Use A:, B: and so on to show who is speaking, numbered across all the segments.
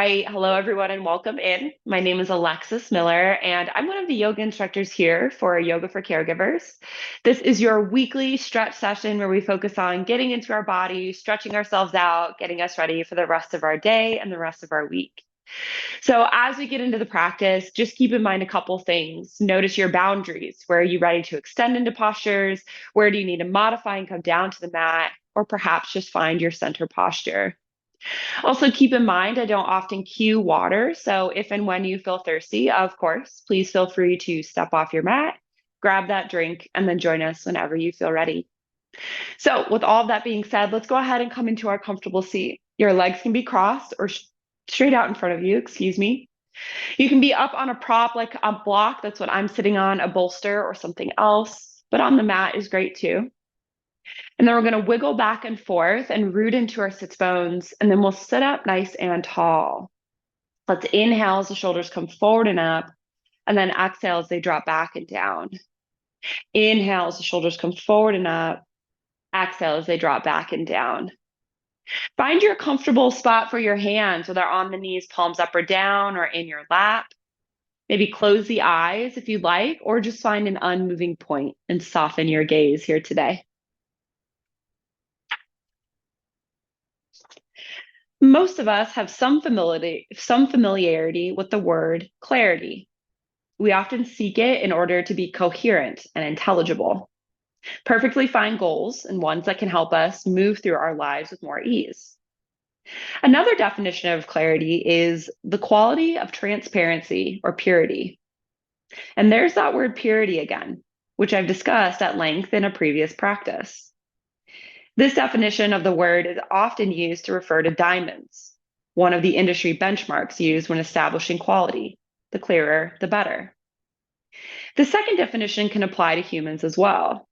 A: right. Hello, everyone, and welcome in. My name is Alexis Miller, and I'm one of the yoga instructors here for Yoga for Caregivers. This is your weekly stretch session where we focus on getting into our body, stretching ourselves out, getting us ready for the rest of our day and the rest of our week. So, as we get into the practice, just keep in mind a couple things. Notice your boundaries. Where are you ready to extend into postures? Where do you need to modify and come down to the mat? Or perhaps just find your center posture. Also, keep in mind, I don't often cue water. So if and when you feel thirsty, of course, please feel free to step off your mat, grab that drink, and then join us whenever you feel ready. So with all of that being said, let's go ahead and come into our comfortable seat. Your legs can be crossed or straight out in front of you, excuse me. You can be up on a prop like a block. That's what I'm sitting on, a bolster or something else. But on the mat is great too. And then we're going to wiggle back and forth and root into our sits bones. And then we'll sit up nice and tall. Let's inhale as the shoulders come forward and up. And then exhale as they drop back and down. Inhale as the shoulders come forward and up. Exhale as they drop back and down. Find your comfortable spot for your hands, whether on the knees, palms up or down, or in your lap. Maybe close the eyes if you'd like, or just find an unmoving point and soften your gaze here today. Most of us have some familiarity with the word clarity. We often seek it in order to be coherent and intelligible. Perfectly fine goals and ones that can help us move through our lives with more ease. Another definition of clarity is the quality of transparency or purity. And there's that word purity again, which I've discussed at length in a previous practice. This definition of the word is often used to refer to diamonds, one of the industry benchmarks used when establishing quality. The clearer, the better. The second definition can apply to humans as well.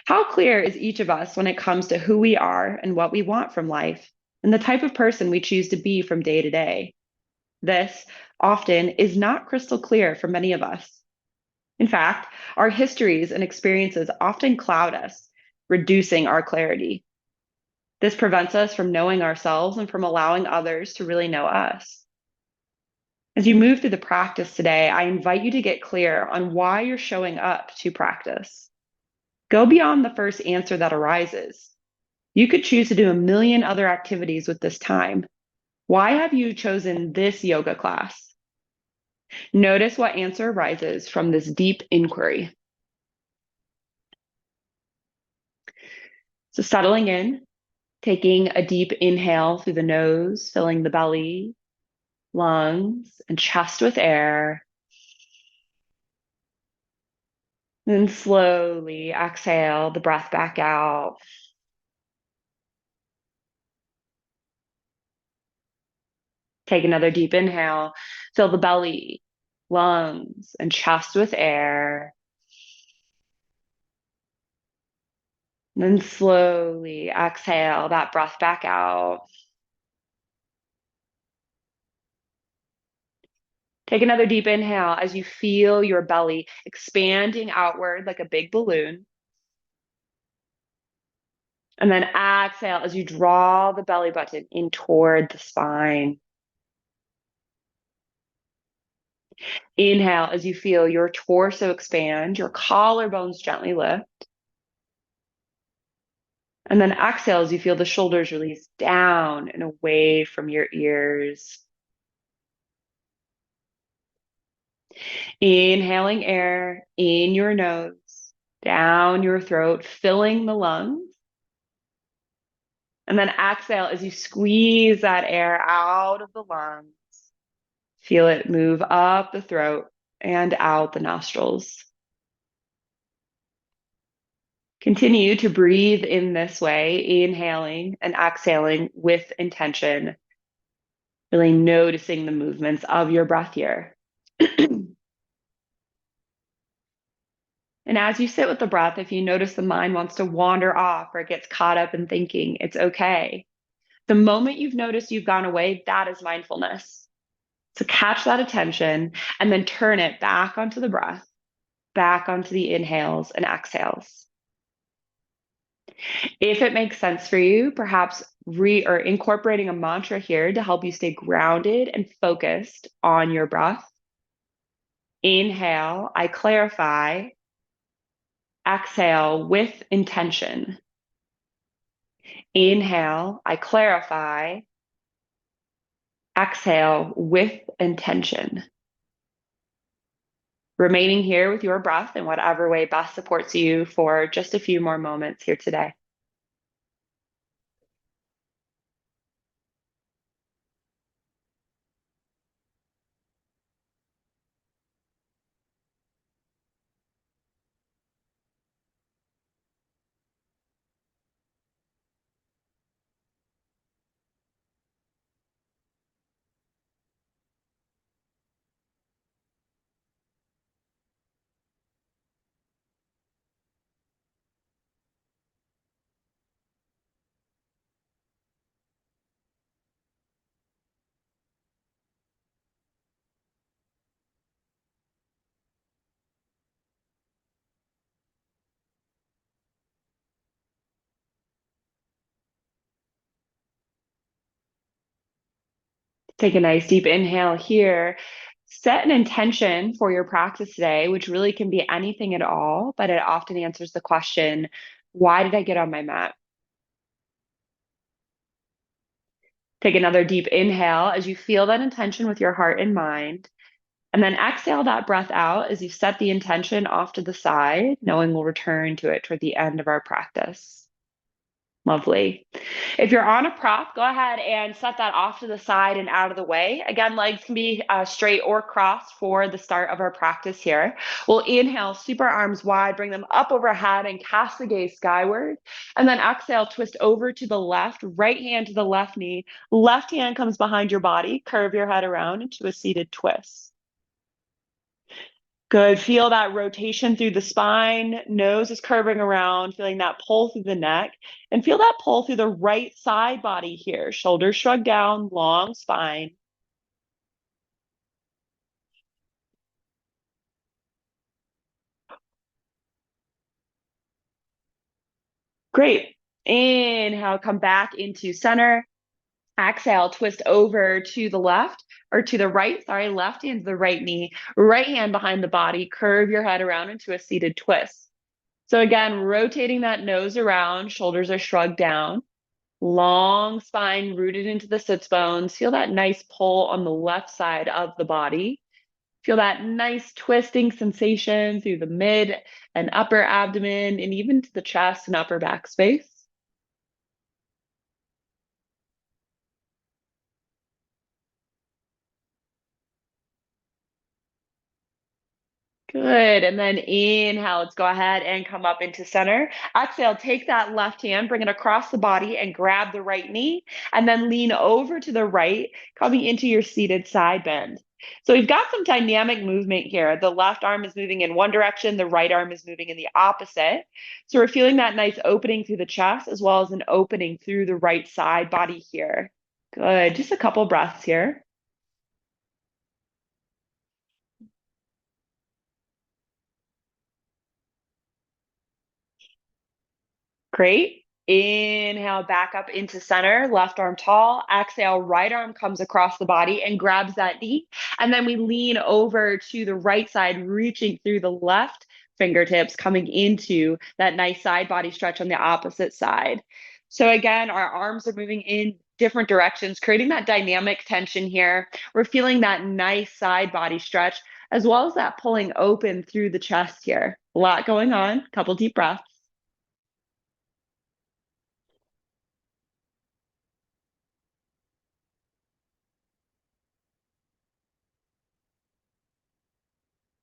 A: How clear is each of us when it comes to who we are and what we want from life, and the type of person we choose to be from day to day? This often is not crystal clear for many of us. In fact, our histories and experiences often cloud us, reducing our clarity. This prevents us from knowing ourselves and from allowing others to really know us. As you move through the practice today, I invite you to get clear on why you're showing up to practice. Go beyond the first answer that arises. You could choose to do a million other activities with this time. Why have you chosen this yoga class? Notice what answer arises from this deep inquiry. So settling in, taking a deep inhale through the nose, filling the belly, lungs, and chest with air. Then slowly exhale the breath back out. Take another deep inhale, fill the belly, lungs, and chest with air. Then slowly exhale that breath back out. Take another deep inhale as you feel your belly expanding outward like a big balloon. And then exhale as you draw the belly button in toward the spine. Inhale as you feel your torso expand, your collarbones gently lift. And then exhale as you feel the shoulders release down and away from your ears. Inhaling air in your nose, down your throat, filling the lungs. And then exhale as you squeeze that air out of the lungs. Feel it move up the throat and out the nostrils. Continue to breathe in this way, inhaling and exhaling with intention, really noticing the movements of your breath here. And as you sit with the breath, if you notice the mind wants to wander off or it gets caught up in thinking, it's okay. The moment you've noticed you've gone away, that is mindfulness. So catch that attention and then turn it back onto the breath, back onto the inhales and exhales. If it makes sense for you, perhaps re or incorporating a mantra here to help you stay grounded and focused on your breath. Inhale, I clarify. Exhale with intention. Inhale, I clarify. Exhale with intention. Remaining here with your breath in whatever way best supports you for just a few more moments here today. Take a nice deep inhale here. Set an intention for your practice today, which really can be anything at all, but it often answers the question, why did I get on my mat? Take another deep inhale as you feel that intention with your heart and mind. And then exhale that breath out as you set the intention off to the side, knowing we'll return to it toward the end of our practice. Lovely. If you're on a prop, go ahead and set that off to the side and out of the way. Again, legs can be straight or crossed for the start of our practice here. We'll inhale, sweep our arms wide, bring them up overhead and cast the gaze skyward. And then exhale, twist over to the left, right hand to the left knee. Left hand comes behind your body. Curve your head around into a seated twist. Good. Feel that rotation through the spine. Nose is curving around, feeling that pull through the neck. And feel that pull through the right side body here. Shoulders shrug down, long spine. Great. Inhale, come back into center. Exhale, twist over to the left or to the right. Sorry, left hand to the right knee. Right hand behind the body. Curve your head around into a seated twist. So again, rotating that nose around, shoulders are shrugged down. Long spine rooted into the sits bones. Feel that nice pull on the left side of the body. Feel that nice twisting sensation through the mid and upper abdomen and even to the chest and upper back space. Good. And then inhale, let's go ahead and come up into center. Exhale, take that left hand, bring it across the body and grab the right knee, and then lean over to the right, coming into your seated side bend. So we've got some dynamic movement here. The left arm is moving in one direction, the right arm is moving in the opposite. So we're feeling that nice opening through the chest as well as an opening through the right side body here. Good. Just a couple breaths here. Great. Inhale back up into center, left arm tall. Exhale, right arm comes across the body and grabs that knee. And then we lean over to the right side, reaching through the left fingertips, coming into that nice side body stretch on the opposite side. So again, our arms are moving in different directions, creating that dynamic tension here. We're feeling that nice side body stretch, as well as that pulling open through the chest here. A lot going on. Couple deep breaths.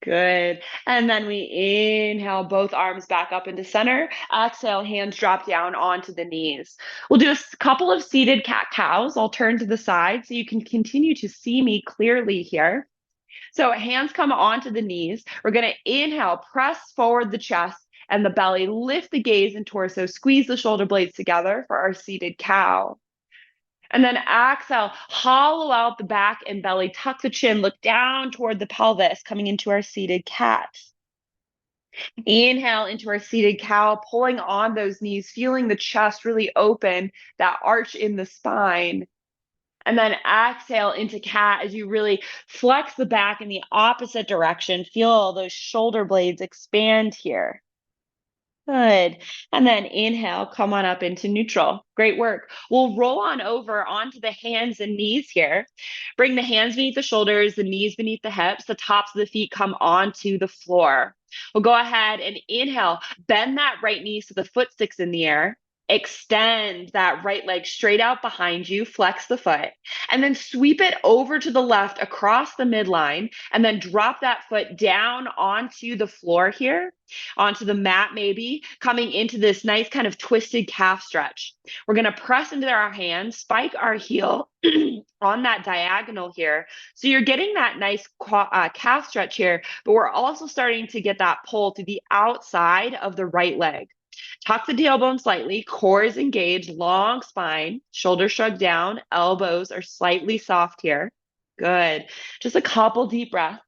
A: Good. And then we inhale both arms back up into center. Exhale, hands drop down onto the knees. We'll do a couple of seated cat cows. I'll turn to the side so you can continue to see me clearly here. So hands come onto the knees. We're going to inhale, press forward the chest and the belly, lift the gaze and torso, squeeze the shoulder blades together for our seated cow. And then exhale, hollow out the back and belly, tuck the chin, look down toward the pelvis, coming into our seated cat. Inhale into our seated cow, pulling on those knees, feeling the chest really open, that arch in the spine. And then exhale into cat as you really flex the back in the opposite direction. Feel those shoulder blades expand here. Good. And then inhale, come on up into neutral. Great work. We'll roll on over onto the hands and knees here. Bring the hands beneath the shoulders, the knees beneath the hips, the tops of the feet come onto the floor. We'll go ahead and inhale, bend that right knee so the foot sticks in the air. Extend that right leg straight out behind you, flex the foot, and then sweep it over to the left across the midline, and then drop that foot down onto the floor here, onto the mat, maybe coming into this nice kind of twisted calf stretch. We're going to press into our hands, spike our heel on that diagonal here. So you're getting that nice calf stretch here, but we're also starting to get that pull to the outside of the right leg. Tuck the tailbone slightly, core is engaged, long spine, shoulders shrug down, elbows are slightly soft here. Good. Just a couple deep breaths.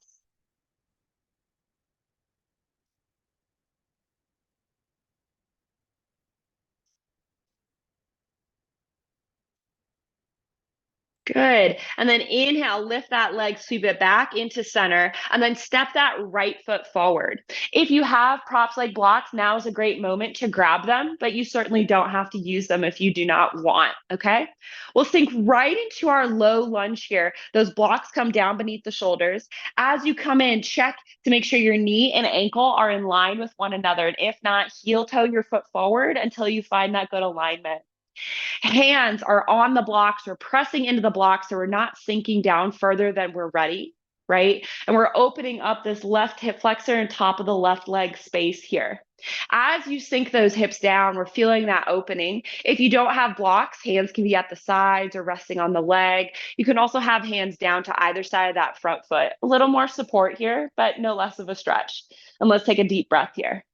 A: Good. And then inhale, lift that leg, sweep it back into center, and then step that right foot forward. If you have props like blocks, now is a great moment to grab them, but you certainly don't have to use them if you do not want. Okay. We'll sink right into our low lunge here. Those blocks come down beneath the shoulders. As you come in, check to make sure your knee and ankle are in line with one another. And if not, heel toe your foot forward until you find that good alignment. Hands are on the blocks. We're pressing into the blocks so we're not sinking down further than we're ready, right? And we're opening up this left hip flexor and top of the left leg space here. As you sink those hips down, we're feeling that opening. If you don't have blocks, hands can be at the sides or resting on the leg. You can also have hands down to either side of that front foot. A little more support here, but no less of a stretch. And let's take a deep breath here.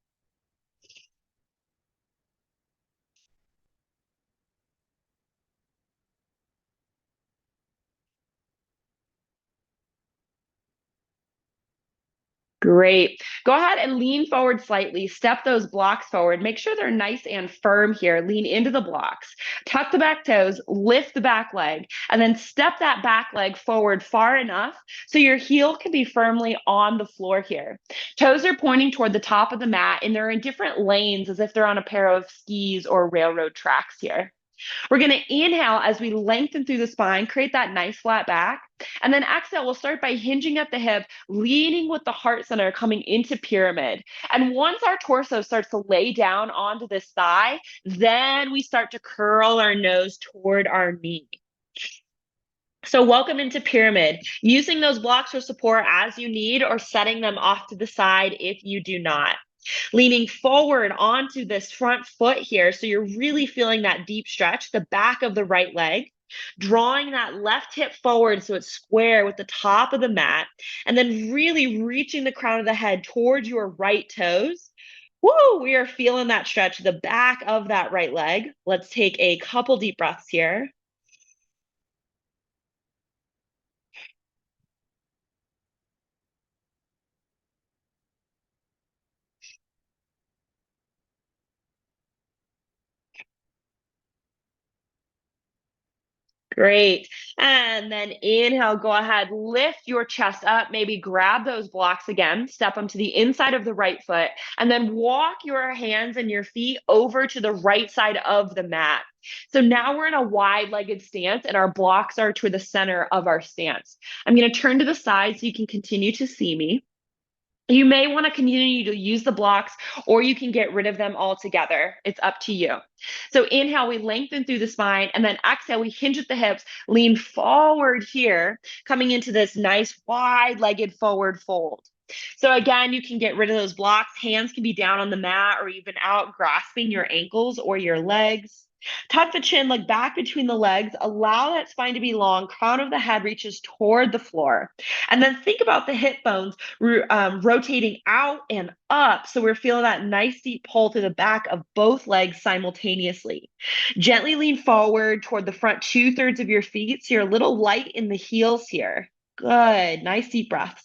A: Great. Go ahead and lean forward slightly. Step those blocks forward. Make sure they're nice and firm here. Lean into the blocks. Tuck the back toes, lift the back leg, and then step that back leg forward far enough so your heel can be firmly on the floor here. Toes are pointing toward the top of the mat, and they're in different lanes as if they're on a pair of skis or railroad tracks here. We're going to inhale as we lengthen through the spine, create that nice flat back. And then exhale, we'll start by hinging at the hip, leaning with the heart center, coming into pyramid. And once our torso starts to lay down onto this thigh, then we start to curl our nose toward our knee. So welcome into pyramid, using those blocks for support as you need or setting them off to the side if you do not. Leaning forward onto this front foot here. So you're really feeling that deep stretch, the back of the right leg. Drawing that left hip forward so it's square with the top of the mat. And then really reaching the crown of the head towards your right toes. Woo, we are feeling that stretch, the back of that right leg. Let's take a couple deep breaths here. Great. And then inhale, go ahead, lift your chest up, maybe grab those blocks again, step them to the inside of the right foot, and then walk your hands and your feet over to the right side of the mat. So now we're in a wide-legged stance and our blocks are to the center of our stance. I'm going to turn to the side so you can continue to see me. You may want to continue to use the blocks or you can get rid of them altogether. It's up to you. So inhale, we lengthen through the spine, and then exhale, we hinge at the hips, lean forward here, coming into this nice wide-legged forward fold. So again, you can get rid of those blocks. Hands can be down on the mat or even out grasping your ankles or your legs. Tuck the chin, look back between the legs. Allow that spine to be long. Crown of the head reaches toward the floor. And then think about the hip bones rotating out and up. So we're feeling that nice deep pull to the back of both legs simultaneously. Gently lean forward toward the front 2/3 of your feet. So you're a little light in the heels here. Good. Nice deep breaths.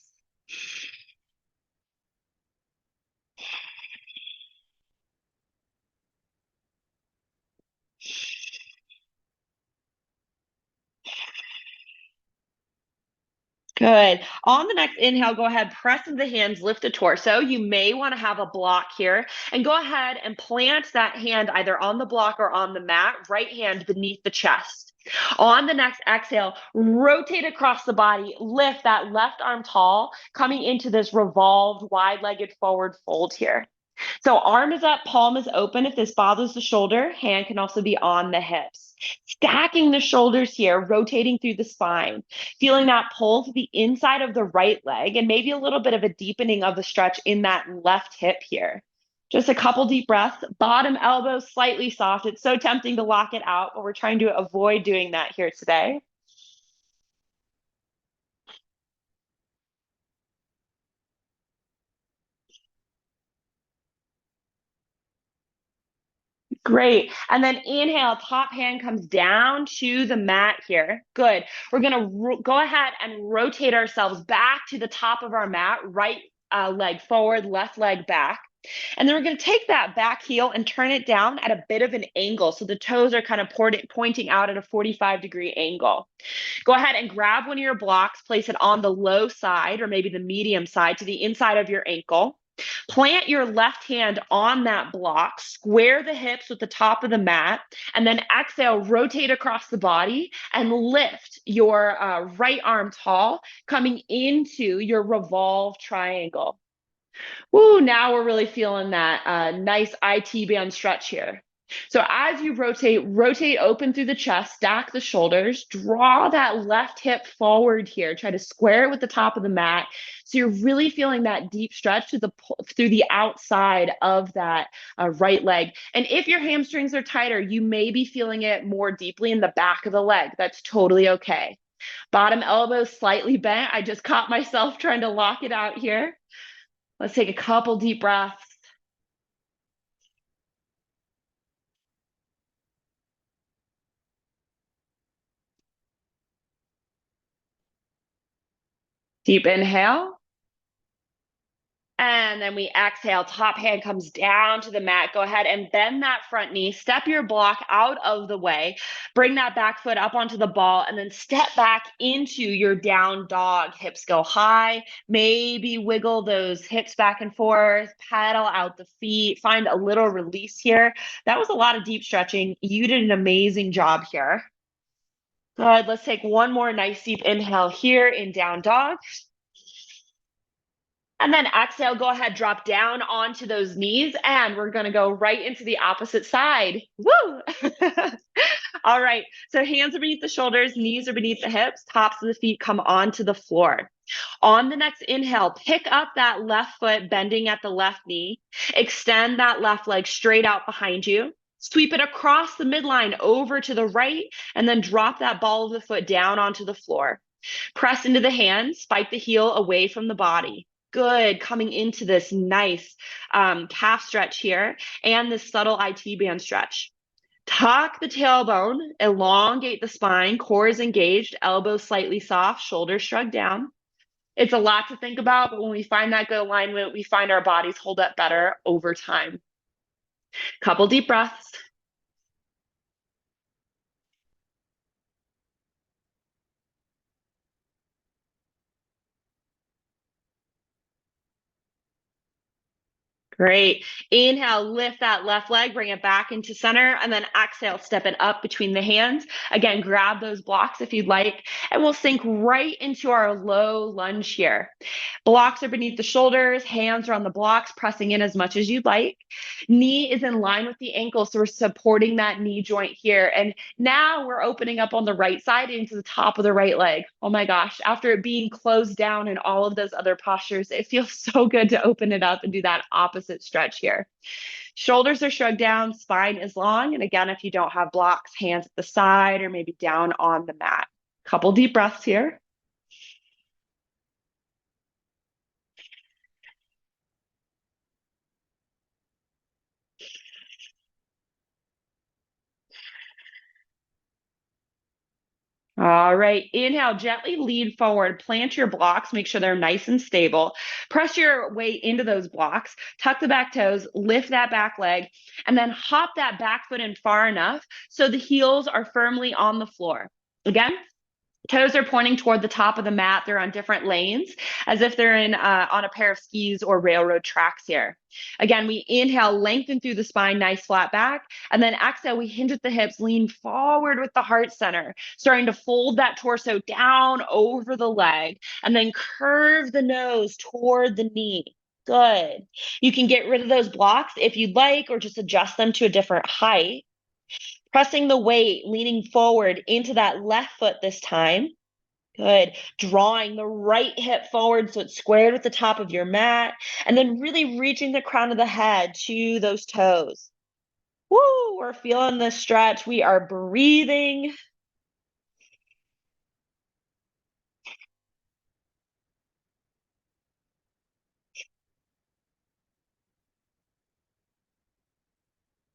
A: Good. On the next inhale, go ahead, press into the hands, lift the torso. You may want to have a block here and go ahead and plant that hand either on the block or on the mat, right hand beneath the chest. On the next exhale, rotate across the body, lift that left arm tall, coming into this revolved, wide-legged forward fold here. So arm is up, palm is open. If this bothers the shoulder, hand can also be on the hips. Stacking the shoulders here, rotating through the spine, feeling that pull to the inside of the right leg and maybe a little bit of a deepening of the stretch in that left hip here. Just a couple deep breaths, bottom elbow slightly soft. It's so tempting to lock it out, but we're trying to avoid doing that here today. Great. And then inhale, top hand comes down to the mat here. Good. We're going to go ahead and rotate ourselves back to the top of our mat, right leg forward, left leg back. And then we're going to take that back heel and turn it down at a bit of an angle. So the toes are kind of pointing out at a 45-degree angle. Go ahead and grab one of your blocks, place it on the low side or maybe the medium side to the inside of your ankle. Plant your left hand on that block, square the hips with the top of the mat, and then exhale, rotate across the body and lift your right arm tall, coming into your revolve triangle. Woo, now we're really feeling that nice IT band stretch here. So as you rotate open through the chest, stack the shoulders, draw that left hip forward here. Try to square it with the top of the mat. So you're really feeling that deep stretch through the outside of that right leg. And if your hamstrings are tighter, you may be feeling it more deeply in the back of the leg. That's totally okay. Bottom elbow slightly bent. I just caught myself trying to lock it out here. Let's take a couple deep breaths. Deep inhale. And then we exhale, top hand comes down to the mat. Go ahead and bend that front knee, step your block out of the way, bring that back foot up onto the ball, and then step back into your down dog. Hips go high, maybe wiggle those hips back and forth, pedal out the feet, find a little release here. That was a lot of deep stretching. You did an amazing job here. Good, let's take one more nice deep inhale here in down dog. And then exhale, go ahead, drop down onto those knees, and we're gonna go right into the opposite side. Woo! All right, so hands are beneath the shoulders, knees are beneath the hips, tops of the feet come onto the floor. On the next inhale, pick up that left foot, bending at the left knee, extend that left leg straight out behind you, sweep it across the midline over to the right, and then drop that ball of the foot down onto the floor. Press into the hands, spike the heel away from the body. Good, coming into this nice calf stretch here and this subtle IT band stretch. Tuck the tailbone, elongate the spine, core is engaged, elbows slightly soft, shoulders shrugged down. It's a lot to think about, but when we find that good alignment, we find our bodies hold up better over time. Couple deep breaths. Great. Inhale, lift that left leg, bring it back into center, and then exhale, step it up between the hands. Again, grab those blocks if you'd like, and we'll sink right into our low lunge here. Blocks are beneath the shoulders, hands are on the blocks, pressing in as much as you'd like. Knee is in line with the ankle, so we're supporting that knee joint here. And now we're opening up on the right side into the top of the right leg. Oh my gosh, after it being closed down in all of those other postures, it feels so good to open it up and do that opposite stretch here. Shoulders are shrugged down, spine is long. And again, if you don't have blocks, hands at the side or maybe down on the mat. Couple deep breaths here. All right, inhale, gently lean forward, plant your blocks, make sure they're nice and stable. Press your way into those blocks, tuck the back toes, lift that back leg, and then hop that back foot in far enough so the heels are firmly on the floor. Again, Toes are pointing toward the top of the mat. They're on different lanes, as if they're in on a pair of skis or railroad tracks here. Again, we inhale, lengthen through the spine, nice flat back. And then exhale, we hinge at the hips, lean forward with the heart center, starting to fold that torso down over the leg, and then curve the nose toward the knee. Good. You can get rid of those blocks if you'd like, or just adjust them to a different height. Pressing the weight, leaning forward into that left foot this time. Good. Drawing the right hip forward so it's squared with the top of your mat. And then really reaching the crown of the head to those toes. Woo, we're feeling this stretch. We are breathing.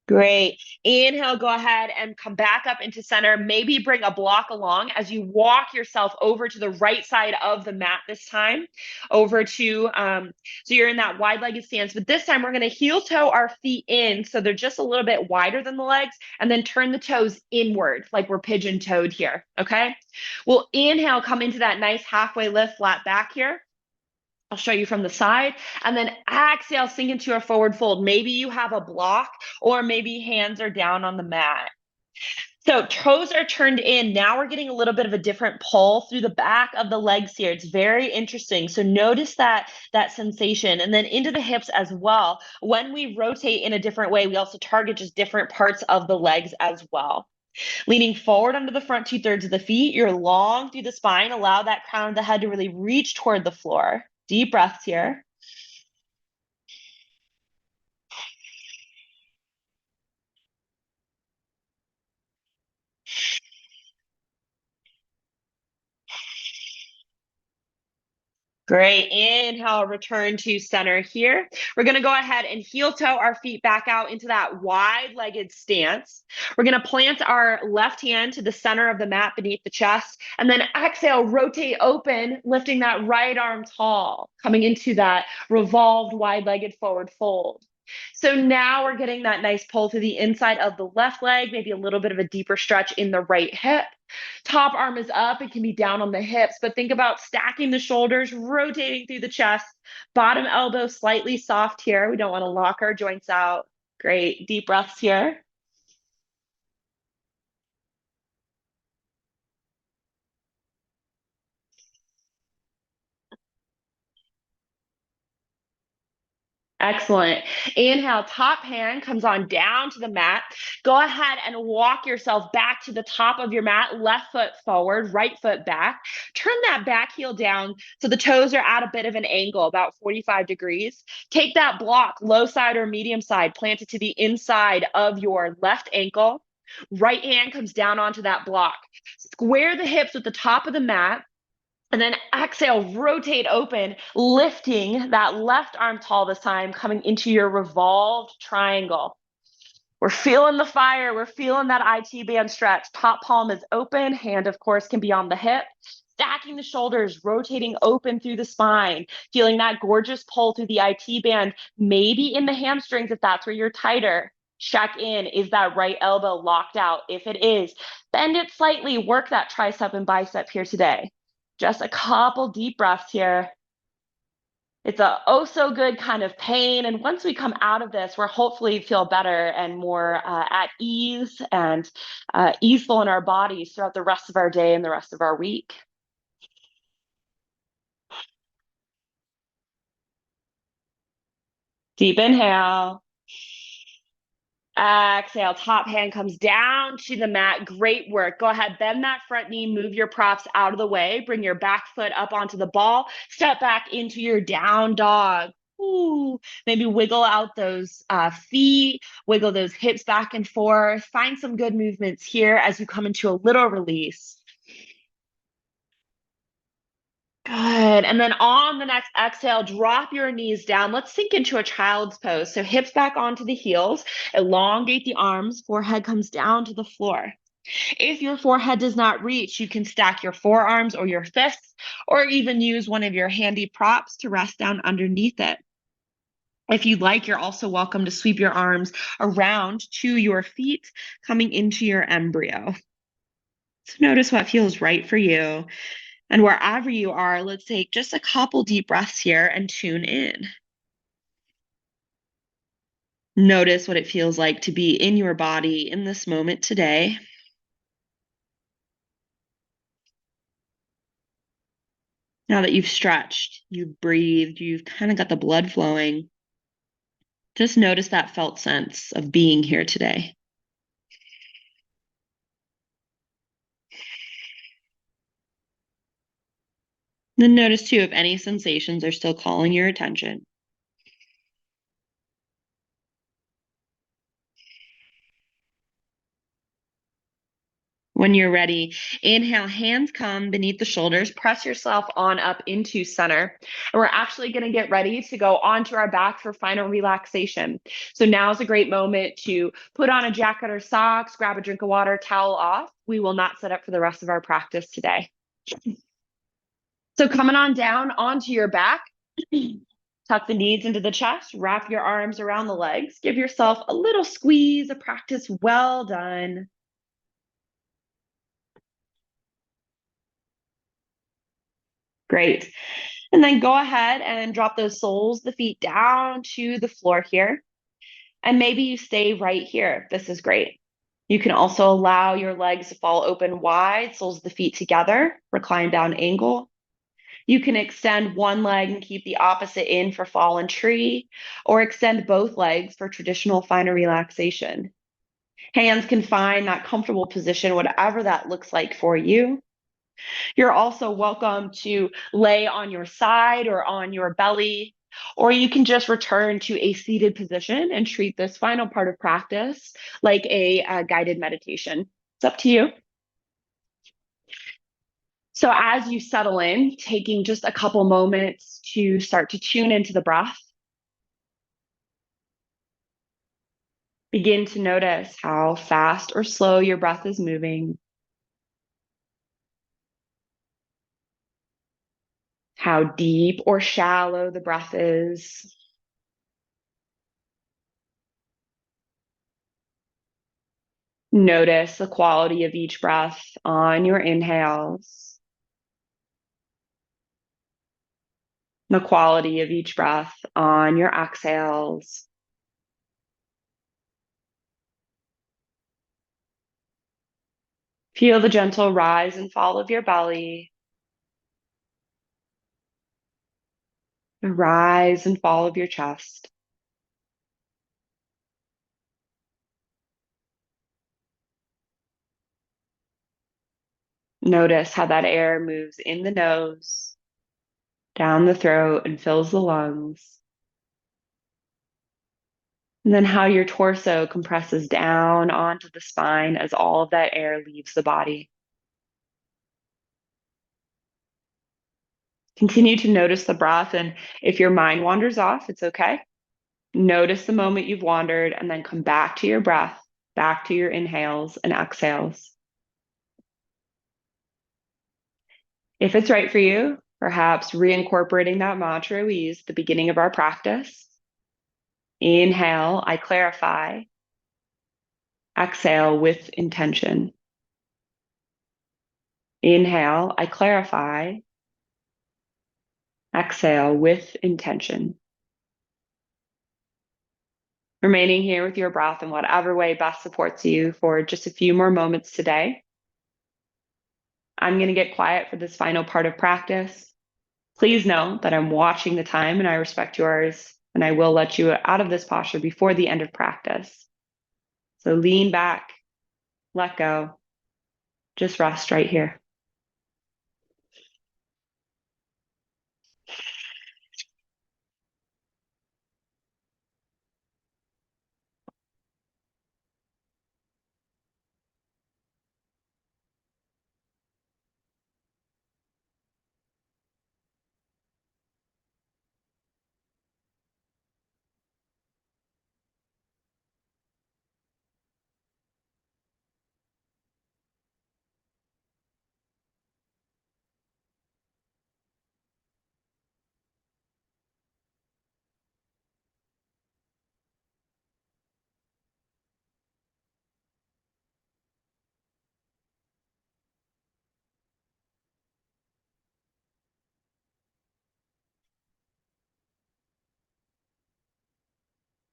A: Great. Inhale, go ahead and come back up into center. Maybe bring a block along as you walk yourself over to the right side of the mat this time, over to, so you're in that wide-legged stance. But this time we're going to heel toe our feet in so they're just a little bit wider than the legs, and then turn the toes inward like we're pigeon-toed here, okay? We'll inhale, come into that nice halfway lift, flat back here. I'll show you from the side, and then exhale, sink into a forward fold. Maybe you have a block, or maybe hands are down on the mat. So toes are turned in. Now we're getting a little bit of a different pull through the back of the legs here. It's very interesting. So notice that sensation, and then into the hips as well. When we rotate in a different way, we also target just different parts of the legs as well. Leaning forward under the front 2/3 of the feet, you're long through the spine. Allow that crown of the head to really reach toward the floor. Deep breaths here. Great. Inhale, return to center here. We're going to go ahead and heel toe our feet back out into that wide-legged stance. We're going to plant our left hand to the center of the mat beneath the chest, and then exhale, rotate open, lifting that right arm tall, coming into that revolved wide-legged forward fold. So now we're getting that nice pull to the inside of the left leg, maybe a little bit of a deeper stretch in the right hip. Top arm is up, it can be down on the hips, but think about stacking the shoulders, rotating through the chest, bottom elbow slightly soft here. We don't want to lock our joints out. Great. Deep breaths here. Excellent. Inhale, top hand comes on down to the mat. Go ahead and walk yourself back to the top of your mat, left foot forward, right foot back. Turn that back heel down so the toes are at a bit of an angle, about 45 degrees. Take that block, low side or medium side, plant it to the inside of your left ankle. Right hand comes down onto that block. Square the hips with the top of the mat. And then exhale, rotate open, lifting that left arm tall this time, coming into your revolved triangle. We're feeling the fire. We're feeling that IT band stretch. Top palm is open. Hand, of course, can be on the hip. Stacking the shoulders, rotating open through the spine, feeling that gorgeous pull through the IT band, maybe in the hamstrings if that's where you're tighter. Check in. Is that right elbow locked out? If it is, bend it slightly. Work that tricep and bicep here today. Just a couple deep breaths here. It's a oh so good kind of pain. And once we come out of this, we're hopefully feel better and more at ease and easeful in our bodies throughout the rest of our day and the rest of our week. Deep inhale. Exhale, top hand comes down to the mat. Great work. Go ahead, bend that front knee, move your props out of the way, bring your back foot up onto the ball, step back into your down dog. Ooh, maybe wiggle out those feet, wiggle those hips back and forth. Find some good movements here as you come into a little release. Good. And then on the next exhale, drop your knees down. Let's sink into a child's pose. So hips back onto the heels, elongate the arms, forehead comes down to the floor. If your forehead does not reach, you can stack your forearms or your fists, or even use one of your handy props to rest down underneath it. If you'd like, you're also welcome to sweep your arms around to your feet, coming into your embryo. So notice what feels right for you. And wherever you are, let's take just a couple deep breaths here and tune in. Notice what it feels like to be in your body in this moment today. Now that you've stretched, you've breathed, you've kind of got the blood flowing, just notice that felt sense of being here today. Then notice too if any sensations are still calling your attention. When you're ready, inhale, hands come beneath the shoulders, press yourself on up into center. And we're actually going to get ready to go onto our back for final relaxation. So now is a great moment to put on a jacket or socks, grab a drink of water, towel off. We will not set up for the rest of our practice today. So coming on down onto your back, tuck the knees into the chest, wrap your arms around the legs, give yourself a little squeeze, a practice well done. Great. And then go ahead and drop those soles, the feet down to the floor here. And maybe you stay right here. This is great. You can also allow your legs to fall open wide, soles of the feet together, recline down angle. You can extend one leg and keep the opposite in for fallen tree, or extend both legs for traditional final relaxation. Hands can find that comfortable position, whatever that looks like for you. You're also welcome to lay on your side or on your belly, or you can just return to a seated position and treat this final part of practice like a guided meditation. It's up to you. So as you settle in, taking just a couple moments to start to tune into the breath, begin to notice how fast or slow your breath is moving, how deep or shallow the breath is. Notice the quality of each breath on your inhales, the quality of each breath on your exhales. Feel the gentle rise and fall of your belly, the rise and fall of your chest. Notice how that air moves in the nose, down the throat, and fills the lungs. And then how your torso compresses down onto the spine as all of that air leaves the body. Continue to notice the breath, and if your mind wanders off, it's okay. Notice the moment you've wandered and then come back to your breath, back to your inhales and exhales. If it's right for you, perhaps reincorporating that mantra we used at the beginning of our practice. Inhale, I clarify. Exhale with intention. Inhale, I clarify. Exhale with intention. Remaining here with your breath in whatever way best supports you for just a few more moments today. I'm going to get quiet for this final part of practice. Please know that I'm watching the time and I respect yours, and I will let you out of this posture before the end of practice. So lean back, let go, just rest right here.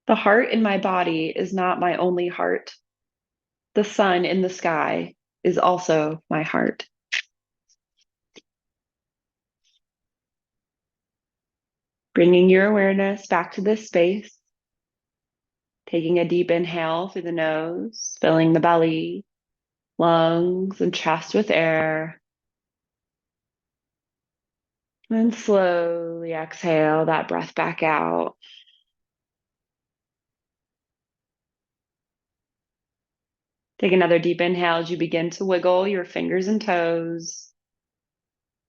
A: The heart in my body is not my only heart. The sun in the sky is also my heart. Bringing your awareness back to this space, taking a deep inhale through the nose, filling the belly, lungs, and chest with air. And slowly exhale that breath back out. Take another deep inhale as you begin to wiggle your fingers and toes.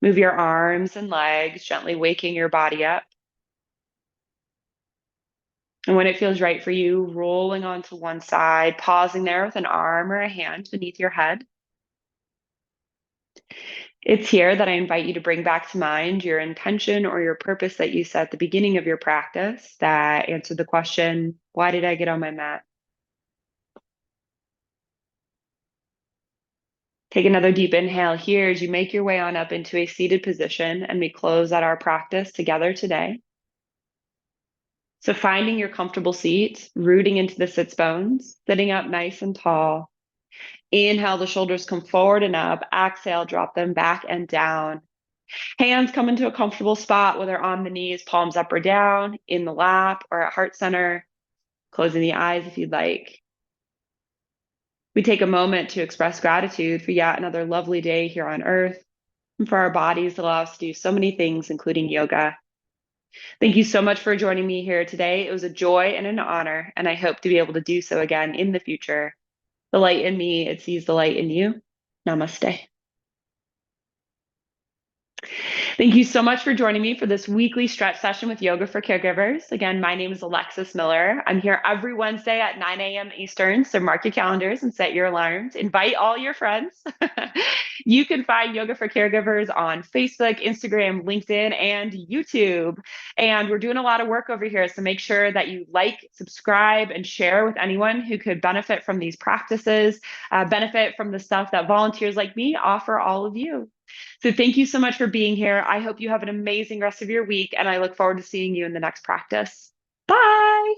A: Move your arms and legs, gently waking your body up. And when it feels right for you, rolling onto one side, pausing there with an arm or a hand beneath your head. It's here that I invite you to bring back to mind your intention or your purpose that you set at the beginning of your practice that answered the question, why did I get on my mat? Take another deep inhale here as you make your way on up into a seated position, and we close out our practice together today. So finding your comfortable seat, rooting into the sits bones, sitting up nice and tall. Inhale, the shoulders come forward and up. Exhale, drop them back and down. Hands come into a comfortable spot, whether on the knees, palms up or down, in the lap or at heart center. Closing the eyes if you'd like. We take a moment to express gratitude for yet another lovely day here on earth and for our bodies that allow us to do so many things, including yoga. Thank you so much for joining me here today. It was a joy and an honor, and I hope to be able to do so again in the future. The light in me, it sees the light in you. Namaste. Thank you so much for joining me for this weekly stretch session with Yoga for Caregivers. Again, my name is Alexis Miller. I'm here every Wednesday at 9 a.m. Eastern, so mark your calendars and set your alarms. Invite all your friends. You can find Yoga for Caregivers on Facebook, Instagram, LinkedIn, and YouTube. And we're doing a lot of work over here, so make sure that you like, subscribe, and share with anyone who could benefit from these practices, benefit from the stuff that volunteers like me offer all of you. So thank you so much for being here. I hope you have an amazing rest of your week, and I look forward to seeing you in the next practice. Bye.